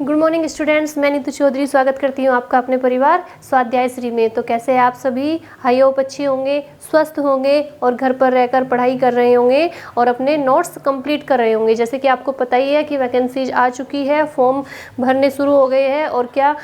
Good morning students, मैं नीतू चौधरी स्वागत करती हूँ आपका अपने परिवार स्वाध्याय श्री में। तो कैसे आप सभी? आई होप अच्छे होंगे, स्वस्थ होंगे और घर पर रहकर पढ़ाई कर रहे होंगे और अपने नोट्स कंप्लीट कर रहे होंगे। जैसे कि आपको पता ही है कि वैकेंसीज आ चुकी है, फॉर्म भरने शुरू हो गए हैं और क्या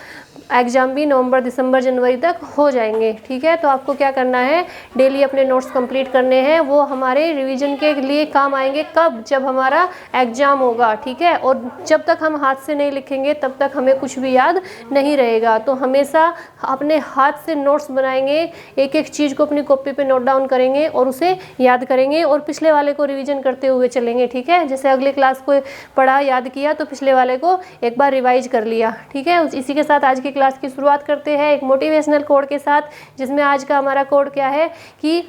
एग्ज़ाम भी नवंबर, दिसंबर, जनवरी तक हो जाएंगे। ठीक है, तो आपको क्या करना है, डेली अपने नोट्स कंप्लीट करने हैं। वो हमारे रिवीजन के लिए काम आएंगे कब? जब हमारा एग्ज़ाम होगा। ठीक है, और जब तक हम हाथ से नहीं लिखेंगे तब तक हमें कुछ भी याद नहीं रहेगा। तो हमेशा अपने हाथ से नोट्स बनाएंगे, एक एक चीज़ को अपनी कॉपी पे नोट डाउन करेंगे और उसे याद करेंगे और पिछले वाले को रिवीजन करते हुए चलेंगे। ठीक है, जैसे अगले क्लास को पढ़ा, याद किया तो पिछले वाले को एक बार रिवाइज कर लिया। ठीक है, इसी के साथ आज की क्लास की शुरुआत करते हैं एक मोटिवेशनल कोड के साथ, जिसमें आज का हमारा कोड क्या है कि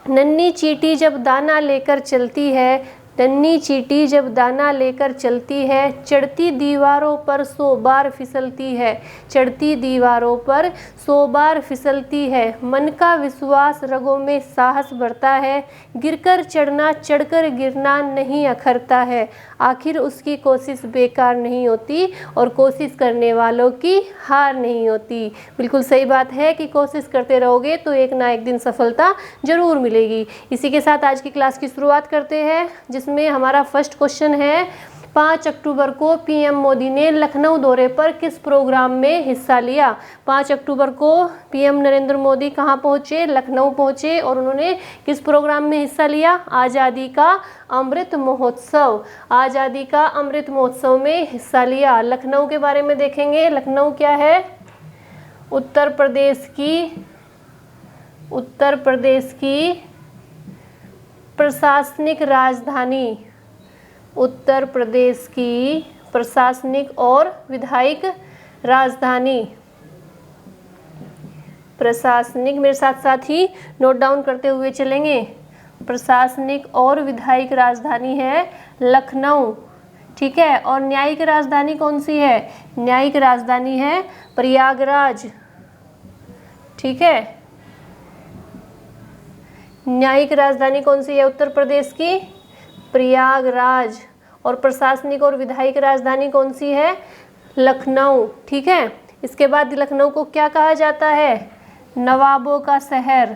नन्ही चींटी जब दाना लेकर चलती है, नन्ही चींटी जब दाना लेकर चलती है, चढ़ती दीवारों पर 100 बार फिसलती है, चढ़ती दीवारों पर 100 बार फिसलती है। मन का विश्वास, रगों में साहस बढ़ता है, गिरकर चढ़ना, चढ़कर गिरना नहीं अखरता है। आखिर उसकी कोशिश बेकार नहीं होती और कोशिश करने वालों की हार नहीं होती। बिल्कुल सही बात है कि कोशिश करते रहोगे तो एक ना एक दिन सफलता जरूर मिलेगी। इसी के साथ आज की क्लास की शुरुआत करते हैं, जिसमें हमारा फर्स्ट क्वेश्चन है 5 अक्टूबर को पीएम मोदी ने लखनऊ दौरे पर किस प्रोग्राम में हिस्सा लिया? 5 अक्टूबर को पीएम नरेंद्र मोदी कहाँ पहुँचे? लखनऊ पहुँचे और उन्होंने किस प्रोग्राम में हिस्सा लिया? आज़ादी का अमृत महोत्सव। आज़ादी का अमृत महोत्सव में हिस्सा लिया। लखनऊ के बारे में देखेंगे। लखनऊ क्या है? उत्तर प्रदेश की प्रशासनिक राजधानी। उत्तर प्रदेश की प्रशासनिक और विधायिक राजधानी। प्रशासनिक, मेरे साथ साथ ही नोट डाउन करते हुए चलेंगे। प्रशासनिक और विधायिक राजधानी है लखनऊ। ठीक है, और न्यायिक राजधानी कौन सी है? न्यायिक राजधानी है प्रयागराज। ठीक है, न्यायिक राजधानी कौन सी है उत्तर प्रदेश की? प्रयागराज। और प्रशासनिक और विधायिक राजधानी कौन सी है? लखनऊ। ठीक है, इसके बाद लखनऊ को क्या कहा जाता है? नवाबों का शहर।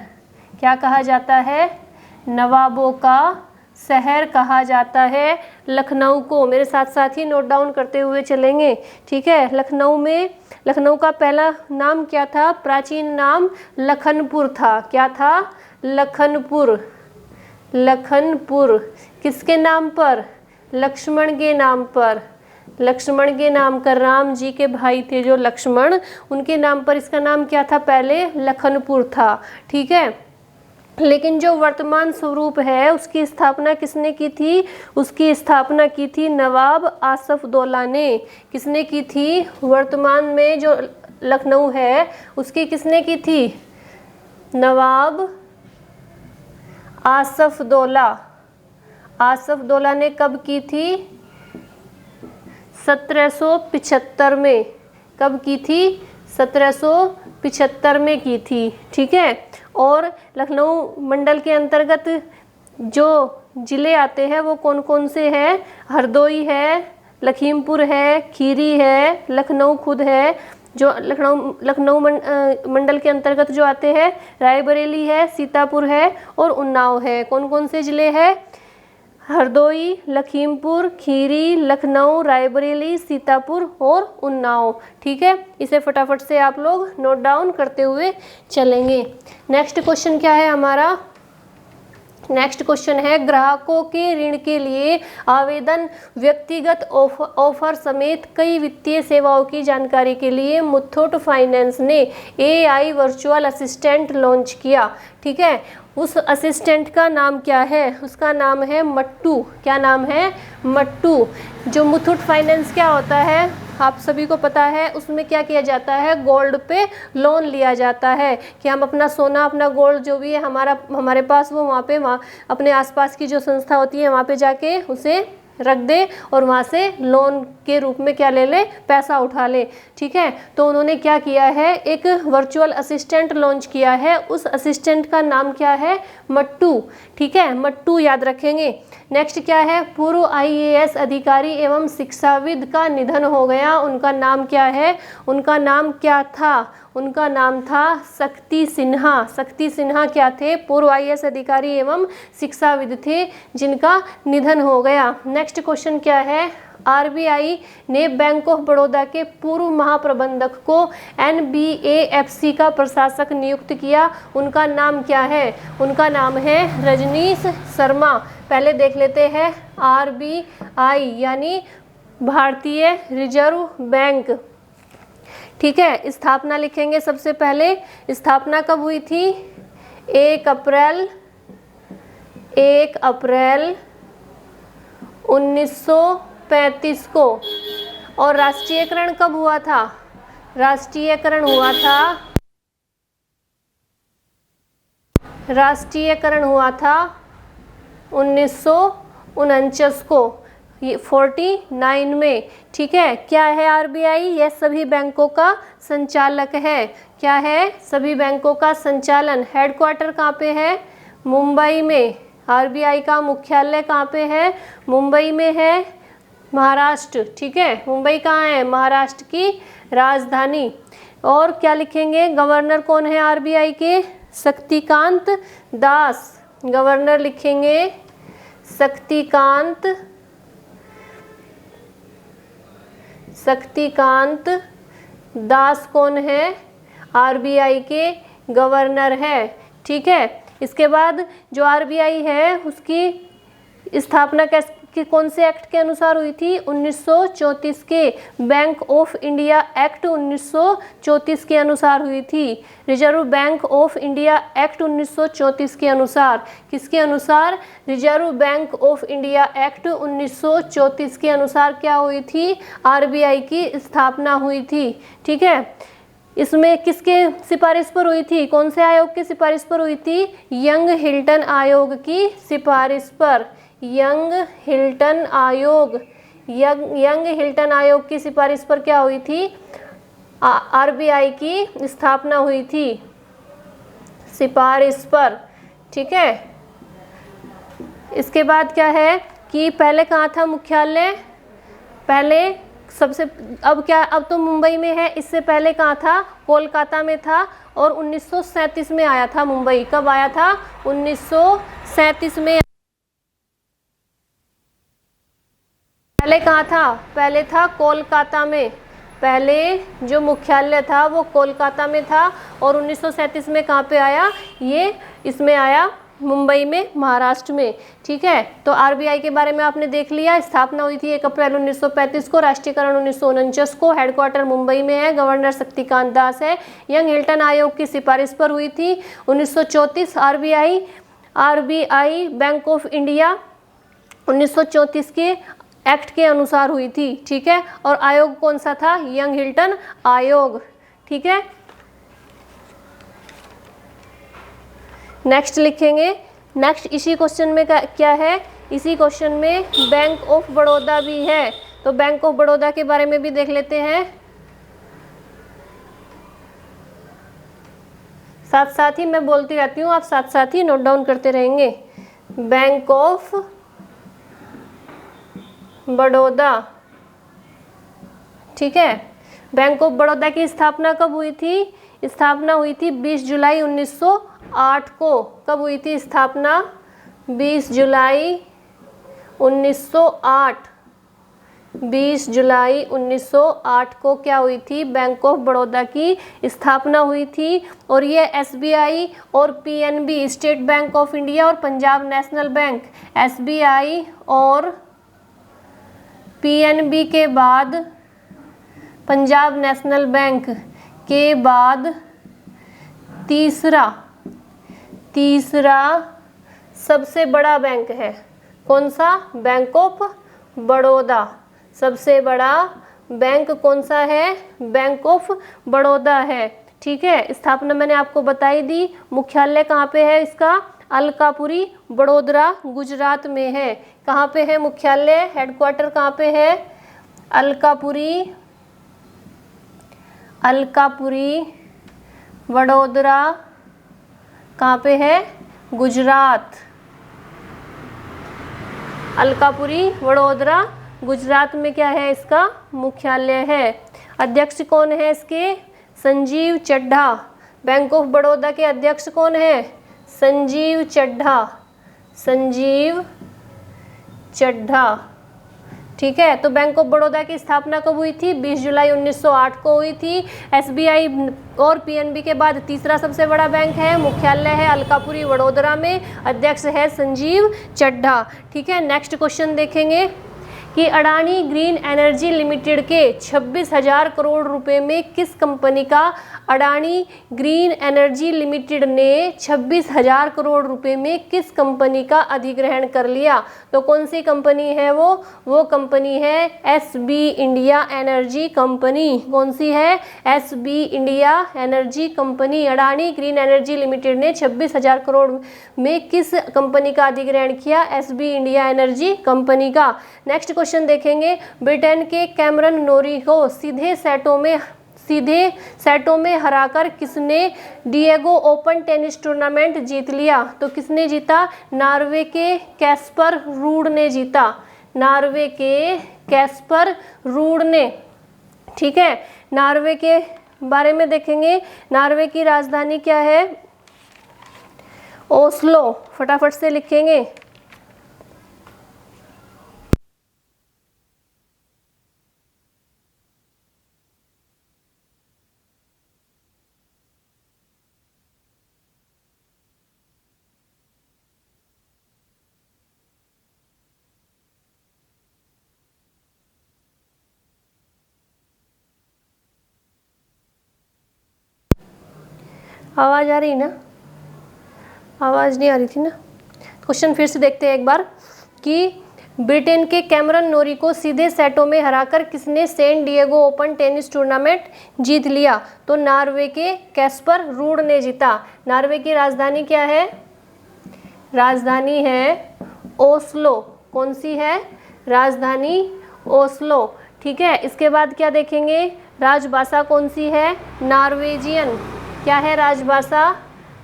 क्या कहा जाता है? नवाबों का शहर कहा जाता है लखनऊ को। मेरे साथ साथ ही नोट डाउन करते हुए चलेंगे। ठीक है, लखनऊ का पहला नाम क्या था? प्राचीन नाम लखनपुर था। क्या था? लखनपुर। लखनपुर किसके नाम पर? लक्ष्मण के नाम पर। लक्ष्मण के नाम का, राम जी के भाई थे जो लक्ष्मण, उनके नाम पर इसका नाम क्या था? पहले लखनपुर था। ठीक है, लेकिन जो वर्तमान स्वरूप है उसकी स्थापना किसने की थी? उसकी स्थापना की थी नवाब आसफदौला ने। किसने की थी? वर्तमान में जो लखनऊ है उसकी किसने की थी? नवाब आसफदौला। आसफदौला ने कब की थी? 1775 में। कब की थी? 1775 में की थी। ठीक है, और लखनऊ मंडल के अंतर्गत जो ज़िले आते हैं वो कौन कौन से हैं? हरदोई है, लखीमपुर है, खीरी है, लखनऊ खुद है। जो लखनऊ मंडल के अंतर्गत जो आते हैं, रायबरेली है, सीतापुर है और उन्नाव है। कौन कौन से ज़िले हैं? हरदोई, लखीमपुर, खीरी, लखनऊ, रायबरेली, सीतापुर और उन्नाव। ठीक है, इसे फटाफट से आप लोग नोट डाउन करते हुए चलेंगे। नेक्स्ट क्वेश्चन क्या है हमारा? नेक्स्ट क्वेश्चन है ग्राहकों के ऋण के लिए आवेदन, व्यक्तिगत ऑफर समेत कई वित्तीय सेवाओं की जानकारी के लिए मुथूट फाइनेंस ने AI वर्चुअल असिस्टेंट लॉन्च किया। ठीक है, उस असिस्टेंट का नाम क्या है? उसका नाम है मट्टू। क्या नाम है? मट्टू। जो मुथूट फाइनेंस क्या होता है आप सभी को पता है, उसमें क्या किया जाता है? गोल्ड पे लोन लिया जाता है कि हम अपना सोना, अपना गोल्ड जो भी है हमारे पास, वो वहाँ अपने आसपास की जो संस्था होती है वहाँ पे जाके उसे रख दे और वहाँ से लोन के रूप में क्या ले ले? पैसा उठा ले। ठीक है, तो उन्होंने क्या किया है? एक वर्चुअल असिस्टेंट लॉन्च किया है। उस असिस्टेंट का नाम क्या है? मट्टू। ठीक है, मट्टू याद रखेंगे। नेक्स्ट क्या है, पूर्व IAS अधिकारी एवं शिक्षाविद का निधन हो गया, उनका नाम क्या है, उनका नाम क्या था, उनका नाम था शक्ति सिन्हा। शक्ति सिन्हा क्या थे, पूर्व IAS अधिकारी एवं शिक्षाविद थे जिनका निधन हो गया। नेक्स्ट क्वेश्चन क्या है, RBI ने बैंक ऑफ बड़ौदा के पूर्व महाप्रबंधक को NBAFC का प्रशासक नियुक्त किया, उनका नाम क्या है, उनका नाम है रजनीश शर्मा। पहले देख लेते हैं RBI यानी भारतीय रिजर्व बैंक। ठीक है, स्थापना लिखेंगे सबसे पहले। स्थापना कब हुई थी, 1 अप्रैल 1935 को। और राष्ट्रीयकरण कब हुआ था, राष्ट्रीयकरण हुआ था 1949 को, ये 49 में। ठीक है, क्या है RBI, यह सभी बैंकों का संचालक है। क्या है, सभी बैंकों का संचालन। हेडक्वार्टर कहाँ पे है, मुंबई में। RBI का मुख्यालय कहाँ पे है, मुंबई में है, महाराष्ट्र। ठीक है, मुंबई कहाँ है, महाराष्ट्र की राजधानी। और क्या लिखेंगे, गवर्नर कौन है RBI के, शक्तिकांत दास। गवर्नर लिखेंगे शक्तिकांत दास कौन है, RBI के गवर्नर है। ठीक है, इसके बाद जो RBI है उसकी स्थापना कौन से एक्ट के अनुसार हुई थी, 1934 के बैंक ऑफ इंडिया एक्ट 1934 के अनुसार हुई थी। Reserve bank of India act 1934 के अनुसार, किसके अनुसार, reserve bank of India act 1934 के अनुसार क्या हुई थी, RBI की स्थापना हुई थी। ठीक है, इसमें किसके सिफारिश पर हुई थी, कौन से आयोग की सिफारिश पर हुई थी, यंग हिल्टन आयोग की सिफारिश पर। यंग हिल्टन आयोग की सिफारिश पर क्या हुई थी, RBI की स्थापना हुई थी, सिफारिश पर। ठीक है, इसके बाद क्या है कि पहले कहाँ था मुख्यालय, पहले सबसे, अब तो मुंबई में है, इससे पहले कहाँ था, कोलकाता में था। और 1937 में आया था मुंबई। कब आया था, 1937 में। पहले कहाँ था, पहले था कोलकाता में। पहले जो मुख्यालय था वो कोलकाता में था। और 1937 में कहाँ पे आया, ये इसमें आया मुंबई में, महाराष्ट्र में। ठीक है, तो RBI के बारे में आपने देख लिया। स्थापना हुई थी 1 अप्रैल 1935 को, राष्ट्रीयकरण 1949 को, हेडक्वार्टर मुंबई में है, गवर्नर शक्तिकांत दास है, यंग हिल्टन आयोग की सिफारिश पर हुई थी। 1934 RBI बैंक ऑफ इंडिया 1934 के एक्ट के अनुसार हुई थी। ठीक है, और आयोग कौन सा था, यंग हिल्टन आयोग। ठीक है, नेक्स्ट लिखेंगे। नेक्स्ट इसी क्वेश्चन में क्या है, इसी क्वेश्चन में बैंक ऑफ बड़ौदा भी है, तो बैंक ऑफ बड़ौदा के बारे में भी देख लेते हैं। साथ साथ ही मैं बोलती रहती हूँ, आप साथ साथ ही नोट डाउन करते रहेंगे। Bank of Baroda. ठीक है, बैंक ऑफ बड़ौदा की स्थापना कब हुई थी, स्थापना हुई थी 20 जुलाई 1908 को। कब हुई थी स्थापना, 20 जुलाई 1908। 20 जुलाई 1908 को क्या हुई थी, बैंक ऑफ बड़ौदा की स्थापना हुई थी। और ये SBI और PNB state bank of India और पंजाब नेशनल बैंक, SBI और PNB के बाद, पंजाब नेशनल बैंक के बाद तीसरा सबसे बड़ा बैंक है। कौन सा, बैंक ऑफ बड़ौदा। सबसे बड़ा बैंक कौन सा है, बैंक ऑफ बड़ौदा है। ठीक है, स्थापना मैंने आपको बताई दी। मुख्यालय कहाँ पे है इसका, अलकापुरी, बड़ोदरा, गुजरात में है। कहाँ पे है मुख्यालय, हेडक्वार्टर कहाँ पे है, अलकापुरी बड़ोदरा कहाँ पे है, गुजरात। अलकापुरी वडोदरा गुजरात में क्या है इसका मुख्यालय है। अध्यक्ष कौन है इसके? संजीव चड्ढा। बैंक ऑफ बड़ौदा के अध्यक्ष कौन है? संजीव चड्ढा। संजीव चड्ढा, ठीक है। तो बैंक ऑफ बड़ौदा की स्थापना कब हुई थी? 20 जुलाई 1908 को हुई थी। एसबीआई और पीएनबी के बाद तीसरा सबसे बड़ा बैंक है, मुख्यालय है अलकापुरी वडोदरा में, अध्यक्ष है संजीव चड्ढा, ठीक है। नेक्स्ट क्वेश्चन देखेंगे कि अडानी ग्रीन एनर्जी लिमिटेड के 26,000 करोड़ रुपए में किस कंपनी का, अडानी ग्रीन एनर्जी लिमिटेड ने 26,000 करोड़ रुपए में किस कंपनी का अधिग्रहण कर लिया? तो कौन सी कंपनी है वो कंपनी है एसबी इंडिया एनर्जी कंपनी। कौन सी है? SB India energy company. Adani green energy limited ने 26,000 करोड़ में किस कंपनी का अधिग्रहण किया? एसबी इंडिया एनर्जी कंपनी का। नेक्स्ट क्वेश्चन देखेंगे, ब्रिटेन के कैमरन नोरी को सीधे सेटों में हराकर किसने डिएगो ओपन टेनिस टूर्नामेंट जीत लिया? तो किसने जीता? नॉर्वे के कैस्पर रूड ने जीता। नॉर्वे के कैस्पर रूड ने, ठीक है। नॉर्वे के बारे में देखेंगे, नॉर्वे की राजधानी क्या है? ओस्लो। फटाफट से लिखेंगे। आवाज़ आ रही ना? आवाज़ नहीं आ रही थी ना। क्वेश्चन फिर से देखते हैं एक बार कि ब्रिटेन के कैमरन नोरी को सीधे सेटों में हराकर किसने San Diego Open tennis tournament जीत लिया? तो नॉर्वे के कैस्पर रूड ने जीता। नॉर्वे की राजधानी क्या है? राजधानी है ओस्लो। कौन सी है? राजधानी ओस्लो, ठीक है। इसके बाद क्या देखेंगे? राजभाषा कौन सी है? नॉर्वेजियन। क्या है राजभाषा?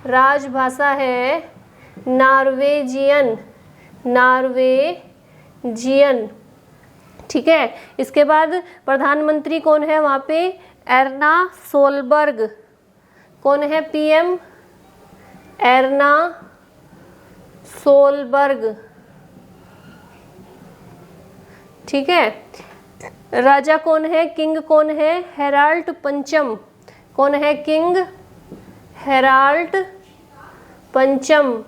राजभाषा है नॉर्वेजियन। नॉर्वेजियन, ठीक है। इसके बाद प्रधानमंत्री कौन है वहाँ पे? Erna Solberg. कौन है पीएम? एर्ना सोलबर्ग, ठीक है। राजा कौन है? किंग कौन है? हेराल्ड पंचम। कौन है किंग? हेराल्ड पंचम।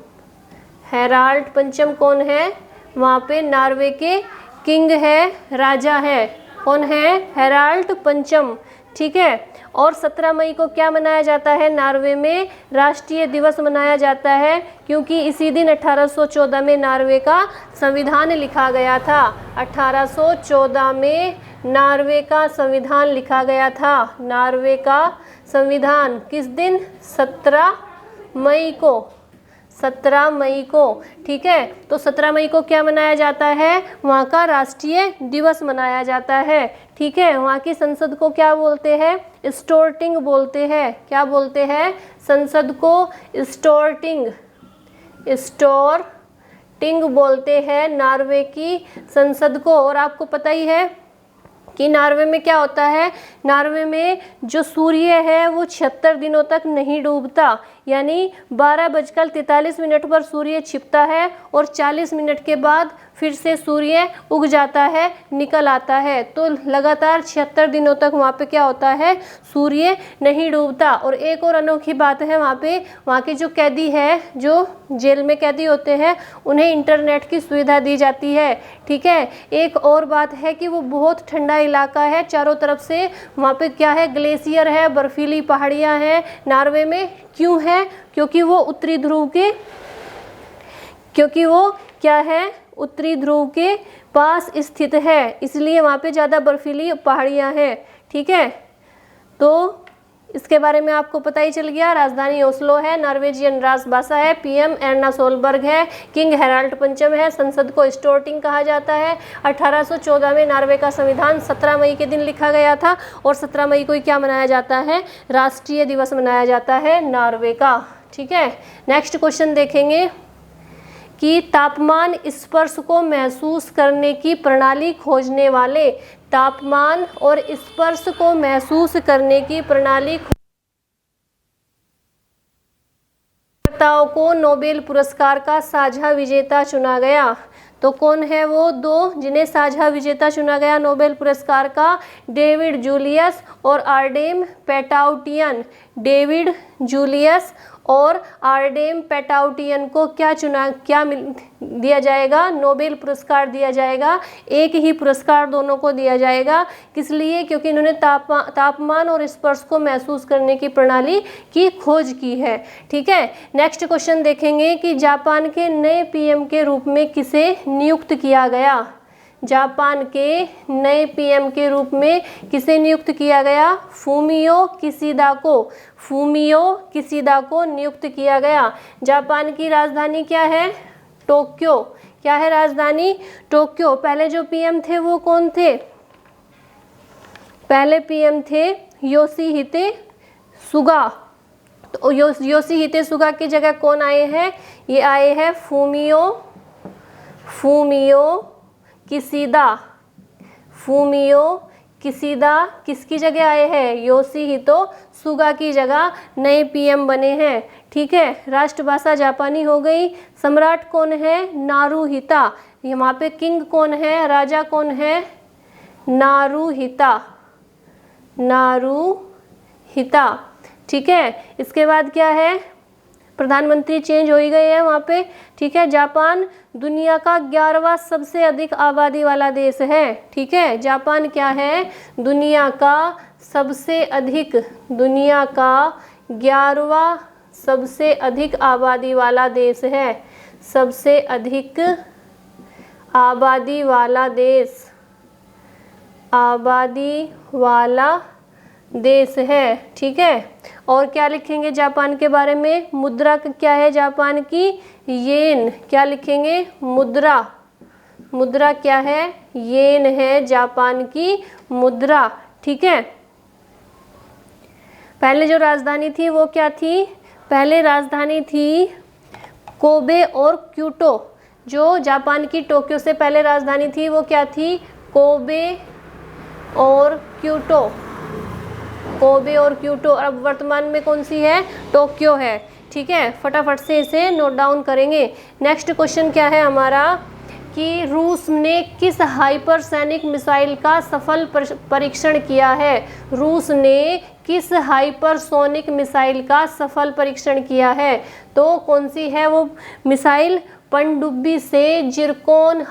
हेराल्ड पंचम कौन है? वहाँ पे नॉर्वे के किंग है, राजा है। कौन है? हेराल्ड पंचम, ठीक है। और 17 मई को क्या मनाया जाता है? नॉर्वे में राष्ट्रीय दिवस मनाया जाता है, क्योंकि इसी दिन 1814 में नॉर्वे का संविधान लिखा गया था। 1814 में नॉर्वे का संविधान लिखा गया था। नॉर्वे का संविधान किस दिन? 17 मई को। 17 मई को, ठीक है। तो 17 मई को क्या मनाया जाता है? वहाँ का राष्ट्रीय दिवस मनाया जाता है, ठीक है। वहाँ की संसद को क्या बोलते हैं? स्टोर्टिंग बोलते हैं। क्या बोलते हैं? संसद को स्टोर्टिंग। स्टोर्टिंग बोलते हैं नॉर्वे की संसद को। और आपको पता ही है कि नॉर्वे में क्या होता है? नॉर्वे में जो सूर्य है वो 76 दिनों तक नहीं डूबता, यानी 12:43 पर सूर्य छिपता है और 40 मिनट के बाद फिर से सूर्य उग जाता है, निकल आता है। तो लगातार 76 दिनों तक वहाँ पे क्या होता है? सूर्य नहीं डूबता। और एक और अनोखी बात है वहाँ पे, वहाँ के जो कैदी है, जो जेल में कैदी होते हैं, उन्हें इंटरनेट की सुविधा दी जाती है, ठीक है। एक और बात है कि वो बहुत ठंडा इलाका है, चारों तरफ से वहाँ पे क्या है? ग्लेशियर है, बर्फीली पहाड़ियाँ हैं नॉर्वे में। क्यों है? क्योंकि वो उत्तरी ध्रुव के, क्योंकि वो क्या है? उत्तरी ध्रुव के पास स्थित है, इसलिए वहाँ पे ज़्यादा बर्फीली पहाड़ियाँ हैं, ठीक है। तो इसके बारे में आपको पता ही चल गया। राजधानी ओस्लो है, नॉर्वेजियन राजभाषा है, पीएम एर्ना सोलबर्ग है, किंग हेराल्ड पंचम है, संसद को स्टोर्टिंग कहा जाता है। 1814 में नॉर्वे का संविधान 17 मई के दिन लिखा गया था और 17 मई को क्या मनाया जाता है? राष्ट्रीय दिवस मनाया जाता है नॉर्वे का, ठीक है। नेक्स्ट क्वेश्चन देखेंगे कि तापमान स्पर्श को महसूस करने की प्रणाली खोजने वाले, तापमान और स्पर्श को महसूस करने की प्रणाली खोजकर्ताओं को नोबेल पुरस्कार का साझा विजेता चुना गया। तो कौन है वो दो जिन्हें साझा विजेता चुना गया नोबेल पुरस्कार का? डेविड जूलियस और आर्डेम पेटाउटियन। डेविड जूलियस और आर्डेम पेटाउटियन को क्या दिया जाएगा? नोबेल पुरस्कार दिया जाएगा। एक ही पुरस्कार दोनों को दिया जाएगा। किस लिए? क्योंकि इन्होंने तापमान और स्पर्श को महसूस करने की प्रणाली की खोज की है। ठीक है, नेक्स्ट क्वेश्चन देखेंगे कि जापान के नए पीएम के रूप में किसे नियुक्त किया गया? जापान के नए पीएम के रूप में किसे नियुक्त किया गया? फूमियो किशिदा को। फूमियो किशिदा को नियुक्त किया गया। जापान की राजधानी क्या है? टोक्यो। क्या है राजधानी? टोक्यो। पहले जो पीएम थे वो कौन थे? पहले पीएम थे योशिहिते सुगा। तो योशिहिते सुगा की जगह कौन आए हैं? ये आए हैं फूमियो किशिदा। फूमियो किशिदा किसकी जगह आए हैं? योशिहितो सुगा की जगह नए पीएम बने हैं। ठीक है, राष्ट्रभाषा जापानी हो गई। सम्राट कौन है? नारुहिता। यहाँ पे किंग कौन है? राजा कौन है? नारुहिता। नारुहिता। ठीक है, इसके बाद क्या है? प्रधानमंत्री चेंज हो ही गए हैं वहाँ पे। ठीक है, जापान दुनिया का 11वां सबसे अधिक आबादी वाला देश है। ठीक है, जापान क्या है? दुनिया का 11वां सबसे अधिक आबादी वाला देश है। सबसे अधिक आबादी वाला देश, आबादी वाला देश है। ठीक है, और क्या लिखेंगे जापान के बारे में? मुद्रा क्या है जापान की? येन। क्या लिखेंगे? मुद्रा। मुद्रा क्या है? येन है जापान की मुद्रा। ठीक है, पहले जो राजधानी थी वो क्या थी? पहले राजधानी थी कोबे और क्योटो। जो जापान की टोक्यो से पहले राजधानी थी वो क्या थी? कोबे और क्योटो। कोबे और क्योटो। अब वर्तमान में कौन सी है? टोक्यो है। ठीक है, फटाफट से इसे नोट डाउन करेंगे। नेक्स्ट क्वेश्चन क्या है हमारा कि रूस ने किस हाइपरसोनिक मिसाइल का सफल परीक्षण किया है? रूस ने किस हाइपरसोनिक मिसाइल का सफल परीक्षण किया है? तो कौन सी है वो मिसाइल? पनडुब्बी से जिरकोन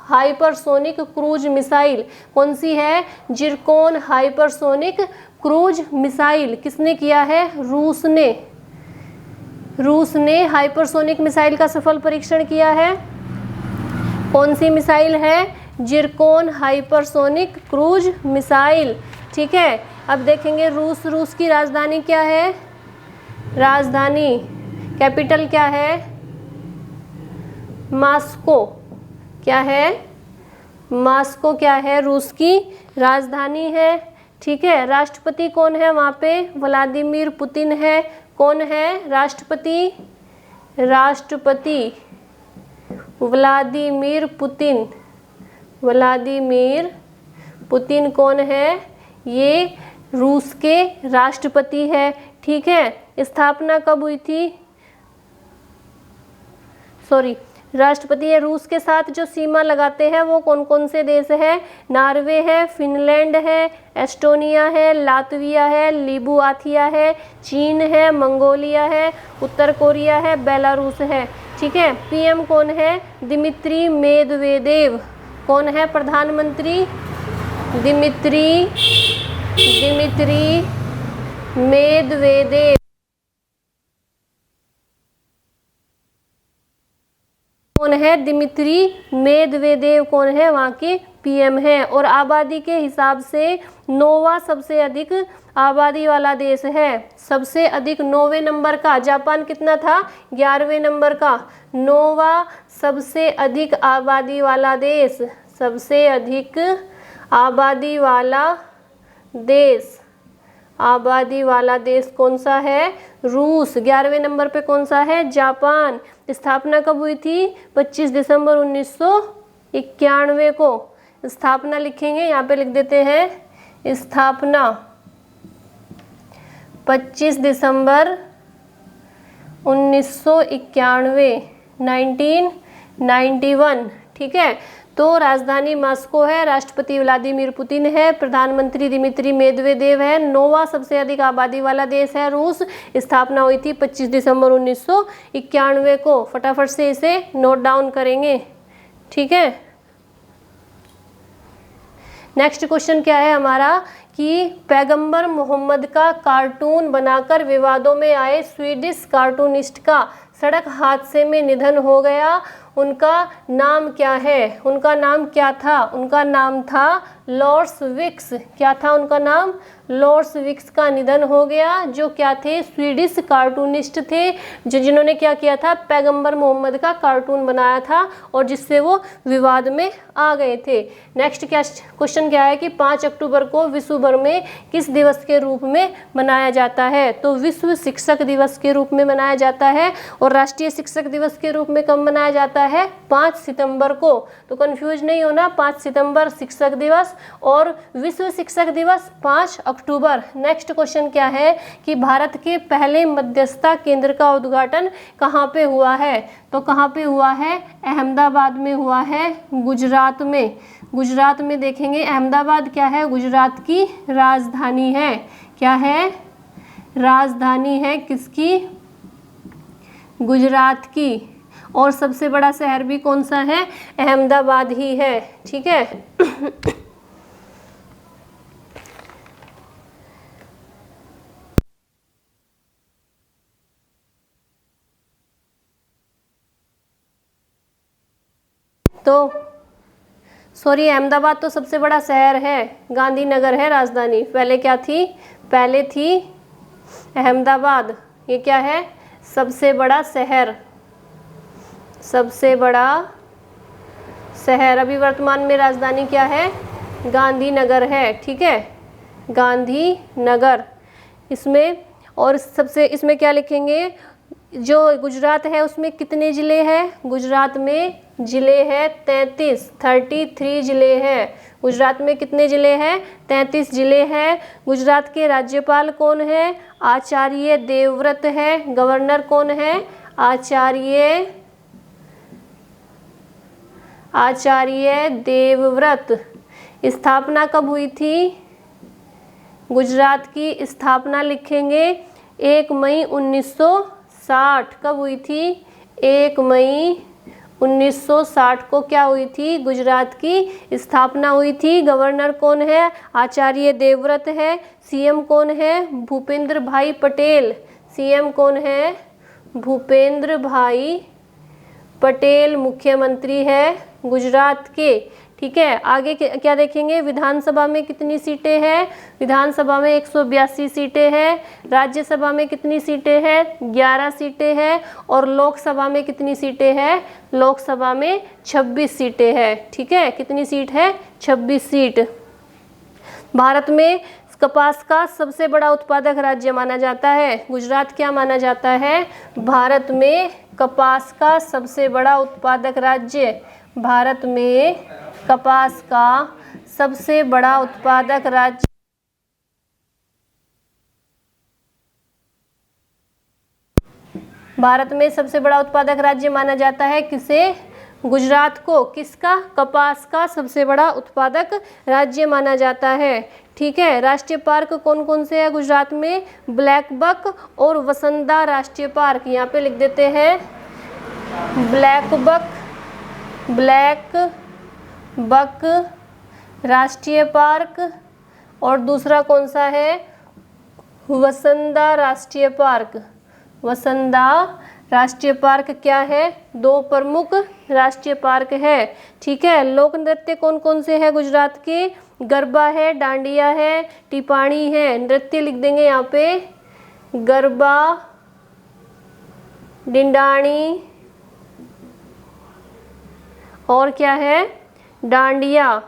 हाइपरसोनिक क्रूज मिसाइल। कौन सी है? Zircon hypersonic cruise missile. किसने किया है? रूस ने। रूस ने हाइपरसोनिक मिसाइल का सफल परीक्षण किया है। कौन सी मिसाइल है? Zircon hypersonic cruise missile. ठीक है, अब देखेंगे रूस की राजधानी क्या है? राजधानी कैपिटल क्या है? मॉस्को। क्या है? मॉस्को क्या है? रूस की राजधानी है। ठीक है, राष्ट्रपति कौन है वहाँ पे? व्लादिमीर पुतिन है। कौन है राष्ट्रपति? राष्ट्रपति व्लादिमीर पुतिन। व्लादिमीर पुतिन कौन है? ये रूस के राष्ट्रपति है। ठीक है, स्थापना कब हुई थी? राष्ट्रपति है। रूस के साथ जो सीमा लगाते हैं वो कौन कौन से देश है? नॉर्वे है, फिनलैंड है, एस्टोनिया है, लातविया है, लिथुआनिया है, चीन है, मंगोलिया है, उत्तर कोरिया है, बेलारूस है। ठीक है, पीएम कौन है? Dmitry Medvedev. कौन है प्रधानमंत्री? Dmitry Medvedev. कौन है? दिमित्री मेदवेदेव कौन है? वहाँ के पीएम है। और आबादी के हिसाब से 9वां सबसे अधिक आबादी वाला देश है। सबसे अधिक 9वें नंबर का। जापान कितना था? 11वें नंबर का। 9वां सबसे अधिक आबादी वाला देश। सबसे अधिक आबादी वाला देश। आबादी वाला देश कौन सा है? रूस। 11वें नंबर पे कौन सा है? जापान। स्थापना कब हुई थी? 25 दिसंबर 1991 को। स्थापना लिखेंगे, यहाँ पे लिख देते हैं स्थापना 25 दिसंबर 1991, 1991। ठीक है। तो राजधानी मॉस्को है, राष्ट्रपति व्लादिमीर पुतिन है, प्रधानमंत्री दिमित्री मेदवेदेव है, 9वां सबसे अधिक आबादी वाला देश है रूस। स्थापना हुई थी 25 दिसंबर 1991 को। फटाफट से इसे नोट डाउन करेंगे। ठीक है। नेक्स्ट क्वेश्चन क्या है हमारा कि पैगंबर मोहम्मद का कार्टून बनाकर विवादों में आए स्वीडिश कार्टूनिस्ट का सड़क हादसे में निधन हो गया। उनका नाम क्या है? उनका नाम क्या था? उनका नाम था लॉर्स विक्स। क्या था उनका नाम? लॉर्स विक्स का निधन हो गया, जो क्या थे? स्वीडिश कार्टूनिस्ट थे, जिन्होंने क्या किया था? पैगंबर मोहम्मद का कार्टून बनाया था और जिससे वो विवाद में आ गए थे। नेक्स्ट क्या क्वेश्चन क्या है कि 5 अक्टूबर को विश्व भर में किस दिवस के रूप में मनाया जाता है? तो विश्व शिक्षक दिवस के रूप में मनाया जाता है। और राष्ट्रीय शिक्षक दिवस के रूप में कब मनाया जाता है? 5 सितंबर को। तो कंफ्यूज नहीं होना, 5 सितंबर शिक्षक दिवस और विश्व शिक्षक दिवस 5 अक्टूबर। नेक्स्ट क्वेश्चन क्या है कि भारत के पहले मध्यस्थता केंद्र का उद्घाटन कहाँ पे हुआ है? तो कहाँ पे हुआ है? अहमदाबाद में हुआ है, गुजरात में। गुजरात में देखेंगे, अहमदाबाद क्या है? गुजरात की राजधानी है। क्या है? राजधानी है किसकी? गुजरात की। और सबसे बड़ा शहर भी कौन सा है? अहमदाबाद ही है। ठीक है। तो सॉरी, अहमदाबाद तो सबसे बड़ा शहर है, गांधीनगर है राजधानी। पहले क्या थी? पहले थी अहमदाबाद। ये क्या है? सबसे बड़ा शहर, सबसे बड़ा शहर। अभी वर्तमान में राजधानी क्या है? गांधीनगर है। ठीक है, गांधीनगर। इसमें और सबसे इसमें क्या लिखेंगे? जो गुजरात है उसमें कितने ज़िले हैं? गुजरात में ज़िले हैं 33 ज़िले हैं। गुजरात में कितने ज़िले हैं? 33 ज़िले हैं। गुजरात के राज्यपाल कौन है? आचार्य देवव्रत है। गवर्नर कौन है? आचार्य देवव्रत। स्थापना कब हुई थी? गुजरात की स्थापना लिखेंगे 1 मई 1960। कब हुई थी? 1 मई 1960 को क्या हुई थी? गुजरात की स्थापना हुई थी। गवर्नर कौन है? आचार्य देवव्रत है। सीएम कौन है? भूपेंद्र भाई पटेल। सीएम कौन है? भूपेंद्र भाई पटेल मुख्यमंत्री है गुजरात के। ठीक है। आगे क्या देखेंगे? विधानसभा में कितनी सीटें हैं? विधानसभा में 182 सीटें हैं। राज्यसभा में कितनी सीटें हैं? 11 सीटें हैं। और लोकसभा में कितनी सीटें हैं? लोकसभा में 26 सीटें हैं। ठीक है, कितनी सीट है? 26 सीट। भारत में कपास का सबसे बड़ा उत्पादक राज्य माना जाता है गुजरात। क्या माना जाता है? भारत में कपास का सबसे बड़ा उत्पादक राज्य, भारत में कपास का सबसे बड़ा उत्पादक राज्य भारत में सबसे बड़ा उत्पादक राज्य माना जाता है किसे? गुजरात को। किसका? कपास का सबसे बड़ा उत्पादक राज्य माना जाता है। ठीक है। राष्ट्रीय पार्क कौन कौन से हैं गुजरात में? ब्लैक बक और वसंदा राष्ट्रीय पार्क। यहाँ पे लिख देते हैं ब्लैक बक राष्ट्रीय पार्क। और दूसरा कौन सा है? वसंदा राष्ट्रीय पार्क। वसंदा राष्ट्रीय पार्क क्या है? 2 प्रमुख राष्ट्रीय पार्क है। ठीक है। लोक नृत्य कौन कौन से हैं गुजरात के? गरबा है, डांडिया है, टिपाणी है। नृत्य लिख देंगे यहाँ पे गरबा, डिंडाणी और क्या है? डांडिया।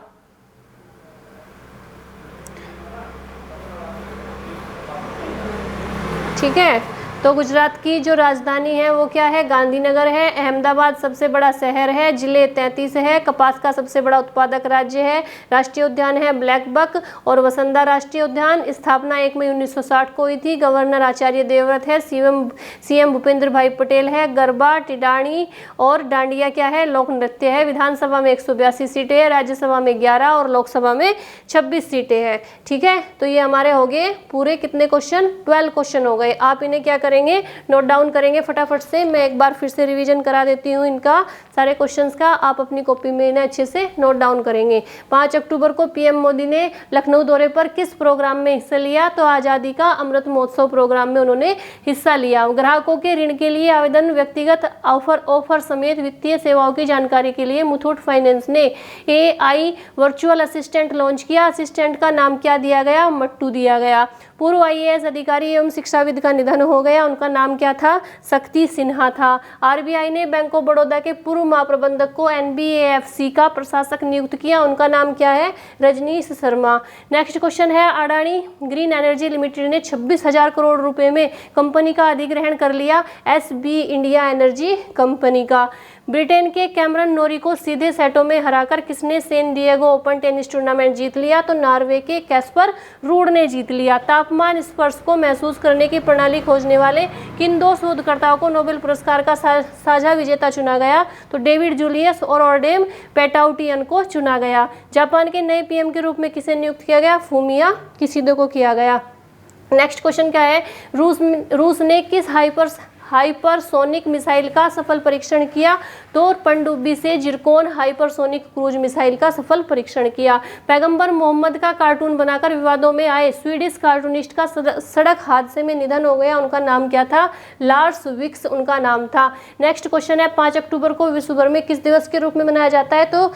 ठीक है। तो गुजरात की जो राजधानी है वो क्या है, गांधीनगर है। अहमदाबाद सबसे बड़ा शहर है, जिले 33 है। कपास का सबसे बड़ा उत्पादक राज्य है। राष्ट्रीय उद्यान है ब्लैक बक और वसंदा राष्ट्रीय उद्यान। स्थापना 1 मई 1960 को हुई थी। गवर्नर आचार्य देवव्रत है। सीएम भूपेंद्र भाई पटेल है। गरबा, टिडाणी और डांडिया क्या है, लोक नृत्य है। विधानसभा में 182 सीटें हैं, राज्यसभा में 11 और लोकसभा में 26 सीटें हैं। ठीक है, तो ये हमारे हो गए पूरे कितने क्वेश्चन, 12 क्वेश्चन हो गए। आप इन्हें क्या करेंगे, नोट डाउन करेंगे फटाफट से। मैं एक बार फिर से रिवीजन करा देती हूँ इनका, सारे क्वेश्चंस का। आप अपनी कॉपी में इन्हें अच्छे से नोट डाउन करेंगे। 5 अक्टूबर को पीएम मोदी ने लखनऊ दौरे पर किस प्रोग्राम में हिस्सा लिया, तो आज़ादी का अमृत महोत्सव प्रोग्राम में उन्होंने हिस्सा लिया। ग्राहकों के ऋण के लिए आवेदन, व्यक्तिगत ऑफर समेत वित्तीय सेवाओं की जानकारी के लिए मुथूट फाइनेंस ने AI वर्चुअल असिस्टेंट लॉन्च किया। असिस्टेंट का नाम क्या दिया गया, मट्टू दिया गया। पूर्व IAS अधिकारी एवं शिक्षाविद का निधन हो गया, उनका नाम क्या था, शक्ति सिन्हा था। RBI ने बैंक ऑफ बड़ौदा के पूर्व महाप्रबंधक को NBAFC का प्रशासक नियुक्त किया, उनका नाम क्या है, रजनीश शर्मा। नेक्स्ट क्वेश्चन है, अडानी ग्रीन एनर्जी लिमिटेड ने 26,000 करोड़ रुपए में कंपनी का अधिग्रहण कर लिया, SB इंडिया एनर्जी कंपनी का। ब्रिटेन के कैमरन नोरी को सीधे सेटों में हराकर किसने San Diego Open tennis tournament जीत लिया, तो नॉर्वे के कैस्पर रूड ने जीत लिया। तापमान स्पर्श को महसूस करने की प्रणाली खोजने वाले किन 2 शोधकर्ताओं को नोबेल पुरस्कार का साझा विजेता चुना गया, तो डेविड जूलियस और ऑर्डेम पेटाउटियन को चुना गया। जापान के नए PM के रूप में किसे नियुक्त किया गया, फूमिया किशिदा को किया गया। नेक्स्ट क्वेश्चन क्या है, रूस ने किस हाइपरसोनिक मिसाइल का सफल परीक्षण किया, तो पनडुब्बी से जिरकोन हाइपरसोनिक क्रूज मिसाइल का सफल परीक्षण किया। पैगंबर मोहम्मद का कार्टून बनाकर विवादों में आए स्वीडिश कार्टूनिस्ट का सड़क हादसे में निधन हो गया, उनका नाम क्या था, लार्स विक्स उनका नाम था। नेक्स्ट क्वेश्चन है, 5 अक्टूबर को विश्व भर में किस दिवस के रूप में मनाया जाता है, तो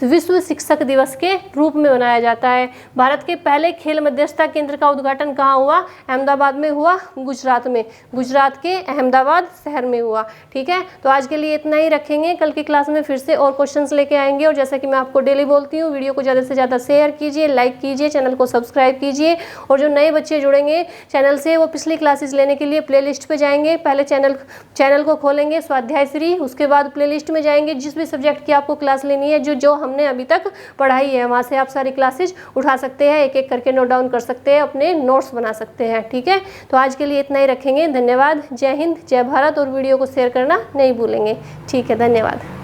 विश्व शिक्षक दिवस के रूप में मनाया जाता है। भारत के पहले खेल मध्यस्थता केंद्र का उद्घाटन कहाँ हुआ, अहमदाबाद में हुआ, गुजरात में, गुजरात के अहमदाबाद शहर में हुआ। ठीक है, तो आज के लिए इतना ही रखेंगे। कल की क्लास में फिर से और क्वेश्चंस लेके आएंगे। और जैसा कि मैं आपको डेली बोलती हूँ, वीडियो को ज़्यादा से ज़्यादा शेयर कीजिए, लाइक कीजिए, चैनल को सब्सक्राइब कीजिए। और जो नए बच्चे जुड़ेंगे चैनल से, वो पिछली क्लासेस लेने के लिए प्लेलिस्ट पे जाएंगे। पहले चैनल को खोलेंगे स्वाध्याय श्री, उसके बाद प्लेलिस्ट में जाएंगे। जिस भी सब्जेक्ट की आपको क्लास लेनी है, जो हमने अभी तक पढ़ाई है, वहाँ से आप सारी क्लासेज उठा सकते हैं, एक एक करके नोट डाउन कर सकते हैं, अपने नोट्स बना सकते हैं। ठीक है, तो आज के लिए इतना ही रखेंगे। धन्यवाद, जय हिंद, जय भारत। और वीडियो को शेयर करना नहीं भूलेंगे। ठीक है, धन्यवाद।